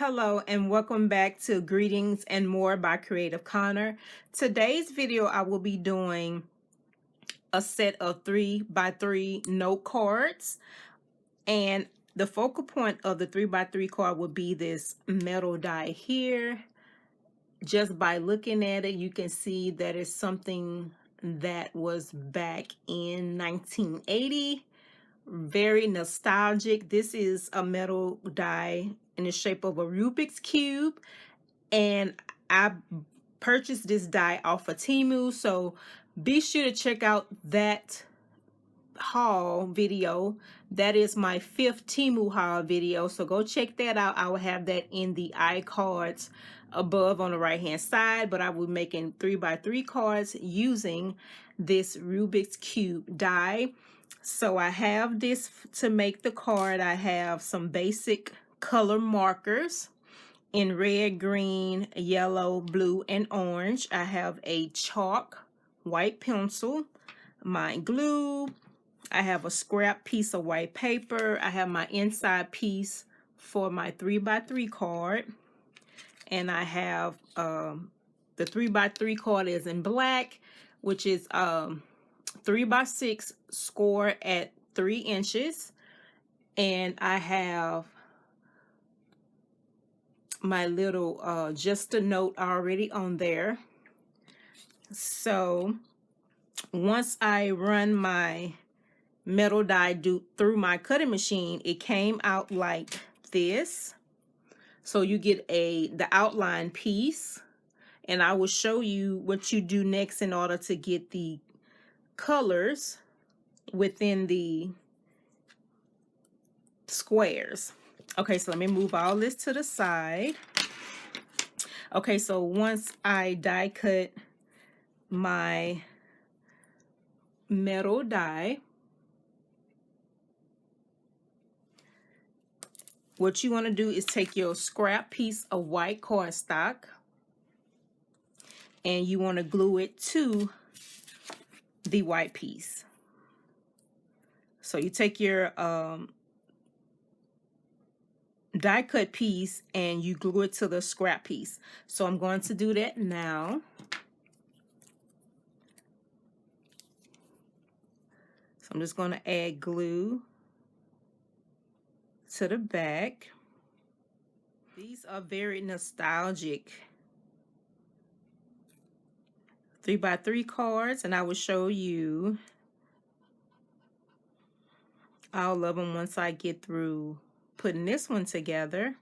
Hello and welcome back to Greetings and More by Creative Connor. Today's video I will be doing a set of 3x3 note cards, and the focal point of the 3x3 card will be this metal die here. Just by looking at it, you can see that it's something that was back in 1980. Very nostalgic. This is a metal die in the shape of a Rubik's Cube, and I purchased this die off of Temu, so be sure to check out that haul video. That is my 5th Temu haul video, so go check that out. I will have that in the iCards above on the right hand side, but I will be making 3x3 cards using this Rubik's Cube die. So I have this to make the card. I have some basic color markers in red, green, yellow, blue, and orange. I have a chalk white pencil, my glue. I have a scrap piece of white paper. I have my inside piece for my 3x3 card. And I have the 3x3 card is in black, which is 3x6 score at 3 inches. And I have my little just a note already on there. So once I run my metal die through my cutting machine, it came out like this. So you get the outline piece, and I will show you what you do next in order to get the colors within the squares. Okay, so let me move all this to the side. Okay, so once I die cut my metal die, what you want to do is take your scrap piece of white cardstock and you want to glue it to the white piece. So you take your die cut piece and you glue it to the scrap piece. So I'm going to do that now. So I'm just going to add glue to the back. These are very nostalgic 3x3 cards, and I will show you all of them once I get through putting this one together.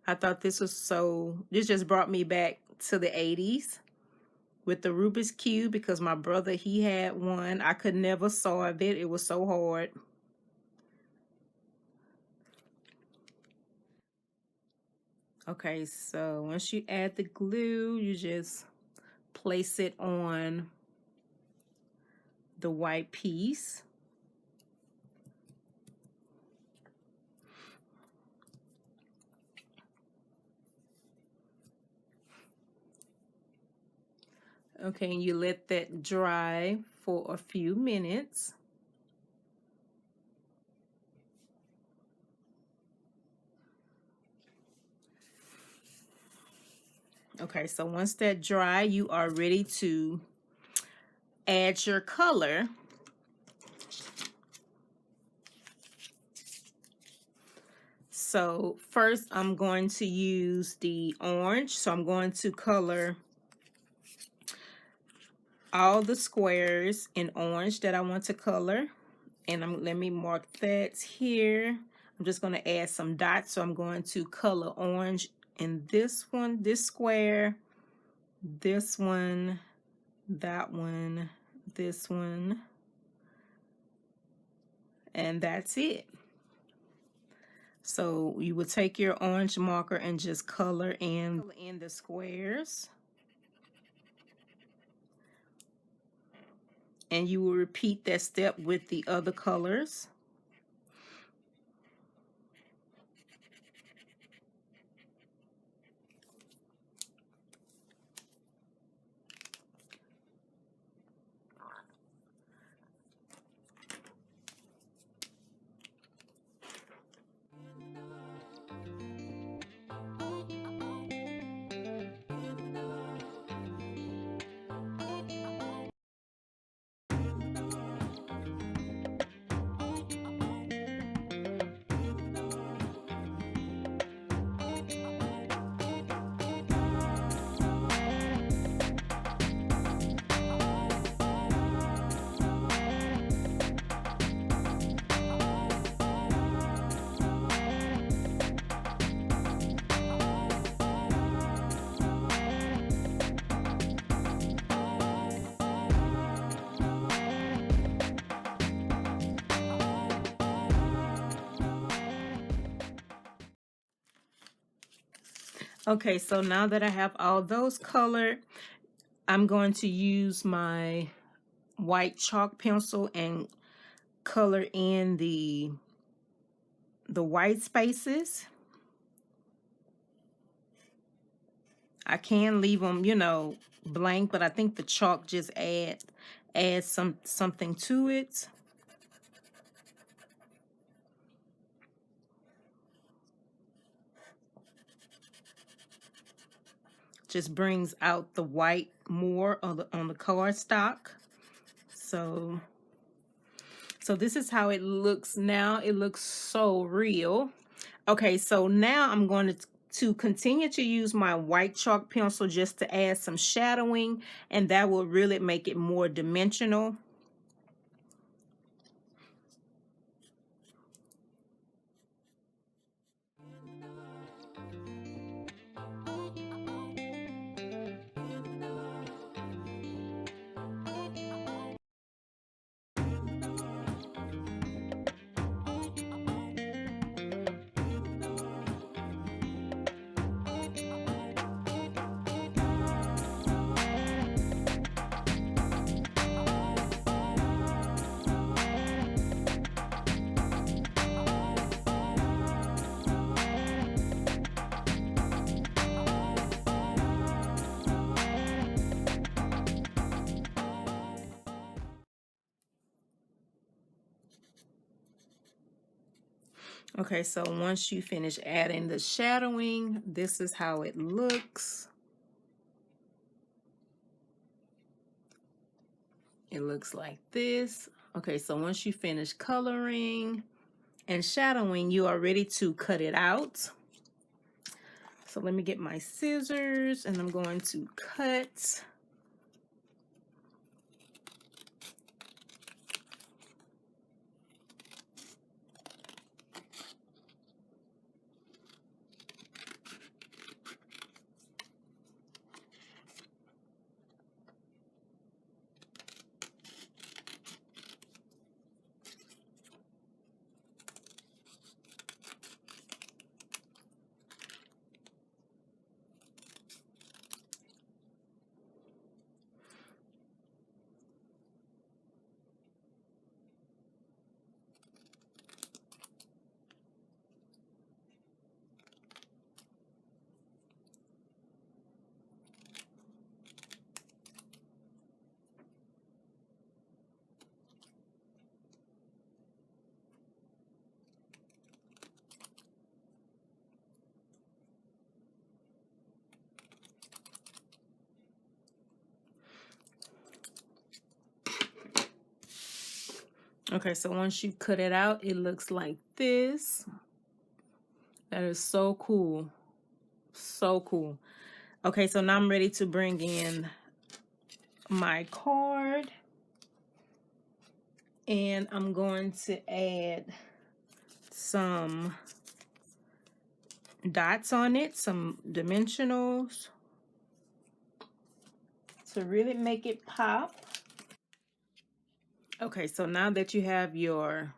I thought this just brought me back to the 80s with the Rubik's Cube, because my brother, he had one. I could never solve it. It was so hard. Okay, so once you add the glue, you just place it on the white piece. Okay, and you let that dry for a few minutes. Okay, so once that dry, you are ready to add your color. So first I'm going to use the orange. So I'm going to color all the squares in orange that I want to color. And let me mark that here. I'm just going to add some dots. So I'm going to color orange in this one, this square, this one, that one, this one, and that's it. So you would take your orange marker and just color in the squares. And you will repeat that step with the other colors. Okay, so now that I have all those colored, I'm going to use my white chalk pencil and color in the white spaces. I can leave them, you know, blank, but I think the chalk just adds something to it. Just brings out the white more on the card stock. So this is how it looks now. It looks so real. Okay, so now I'm going to continue to use my white chalk pencil just to add some shadowing, and that will really make it more dimensional. Okay, so once you finish adding the shadowing, this is how it looks. It looks like this. Okay, so once you finish coloring and shadowing, you are ready to cut it out. So let me get my scissors and I'm going to cut. Okay, so once you cut it out, it looks like this. That is so cool. So cool. Okay, so now I'm ready to bring in my card. And I'm going to add some dots on it, some dimensionals to really make it pop. Okay, so now that you have your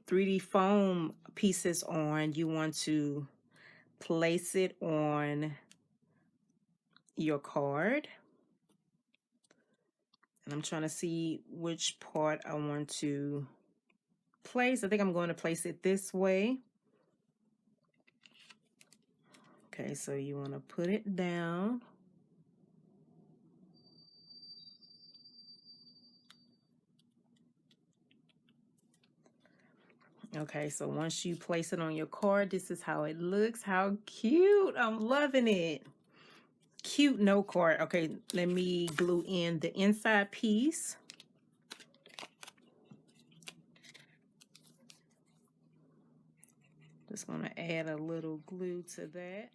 3D foam pieces on, you want to place it on your card. And I'm trying to see which part I want to place. I think I'm going to place it this way. Okay, so you want to put it down. Okay, so once you place it on your card, this is how it looks. How cute. I'm loving it. Cute note card. Okay, let me glue in the inside piece. Just going to add a little glue to that.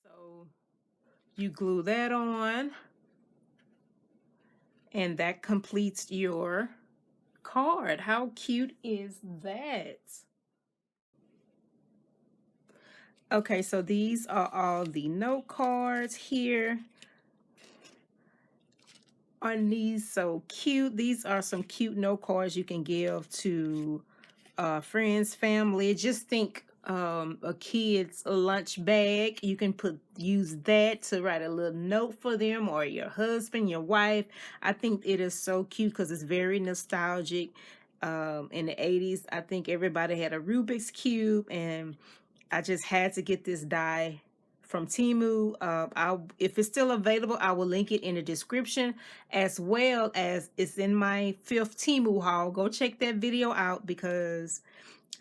So you glue that on, and that completes your card. How cute is that? Okay, so these are all the note cards here. Aren't these so cute? These are some cute note cards you can give to friends, family. Just think a kid's lunch bag. You can use that to write a little note for them, or your husband, your wife. I think it is so cute because it's very nostalgic. In the 80s, I think everybody had a Rubik's Cube, and I just had to get this die from Temu. If it's still available, I will link it in the description, as well as it's in my 5th Temu haul. Go check that video out because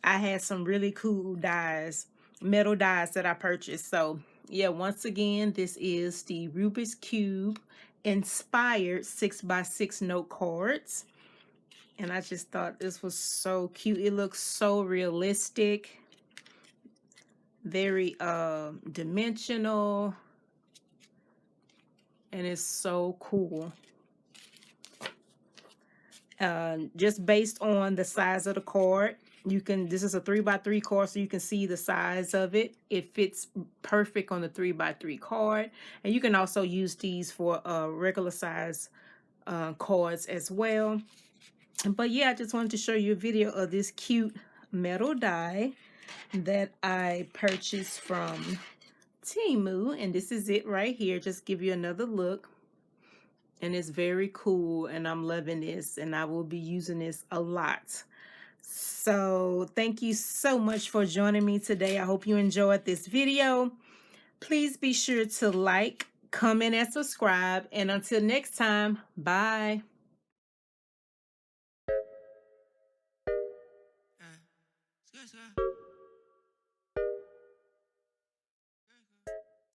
I had some really cool dies, metal dies that I purchased. So yeah, once again, this is the Rubik's Cube inspired 6x6 note cards. And I just thought this was so cute. It looks so realistic, very dimensional, and it's so cool. Just based on the size of the card, you can, this is a 3x3 card, so you can see the size of it. It fits perfect on the 3x3 card, and you can also use these for regular size cards as well. But yeah, I just wanted to show you a video of this cute metal die that I purchased from Temu, and this is it right here. Just give you another look, and it's very cool, and I'm loving this, and I will be using this a lot. So thank you so much for joining me today. I hope you enjoyed this video. Please be sure to like, comment, and subscribe, and until next time, bye.